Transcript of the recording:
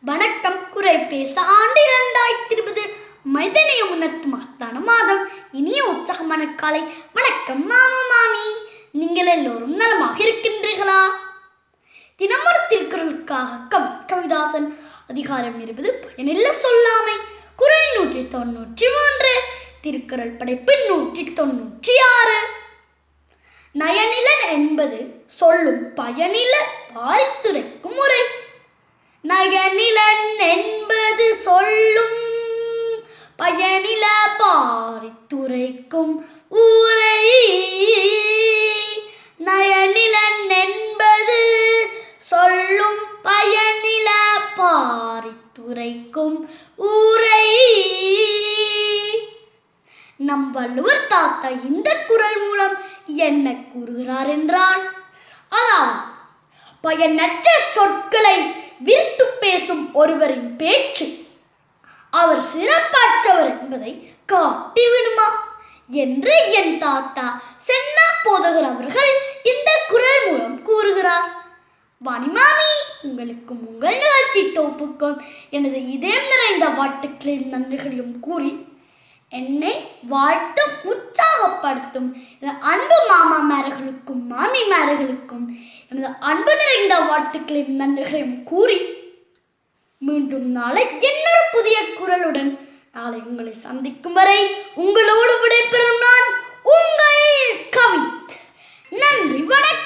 வணக்கம். குறை பேச ஆண்டு 2020 மனிதநேயம் உணர்த்தும் மகத்தான மாதம். இனிய உற்சாகமான காலை வணக்கம் மாமா மாமி. நீங்கள் எல்லோரும் நலமாக இருக்கின்றீர்களா? தினமொரு திருக்குறளுக்காக கவிதாசன். அதிகாரம் 20 பயனில்ல சொல்லாமை. குறள் 193. திருக்குறள் படைப்பு 196. நயனிலன் என்பது சொல்லும் பயனில பாரித்துரைக்கும் முறை. நயனிலன் என்பது சொல்லும் பயனில பாரித்துரைக்கும் ஊரை. நயனிலன் என்பது சொல்லும் பயனில பாரித்துரைக்கும் ஊரை. நம் வள்ளுவர் தாத்தா இந்த குறள் மூலம் என்ன கூறுகிறார் என்றால், அதாவது பயனற்ற சொற்களை விரித்து பேசும் ஒருவரின் பேச்சு அவர் சிறப்பற்றவர் என்பதை காட்டிவிடுமா என்று என் தாத்தா சென்னா போதகர் அவர்கள் இந்த குறள் மூலம் கூறுகிறார். வாணிமாமி, உங்களுக்கும் உங்கள் நிகழ்ச்சி தொகுப்புக்கும் எனது இதயம் நிறைந்த வாழ்த்துக்களின் நன்றிகளையும் கூறி, என்னை வாழ்த்தும் உற்சாகப்படுத்தும் எனது அன்பு மாமாமார்களுக்கும் மாமிமார்களுக்கும் எனது அன்பு நிறைந்த வாழ்த்துக்களின் நன்றிகளையும் கூறி, மீண்டும் நாளை இன்னொரு புதிய குறளுடன் நாளை உங்களை சந்திக்கும் வரை உங்களோடு விடைபெறும் நான் உங்கள் கவித். நன்றி, வணக்கம்.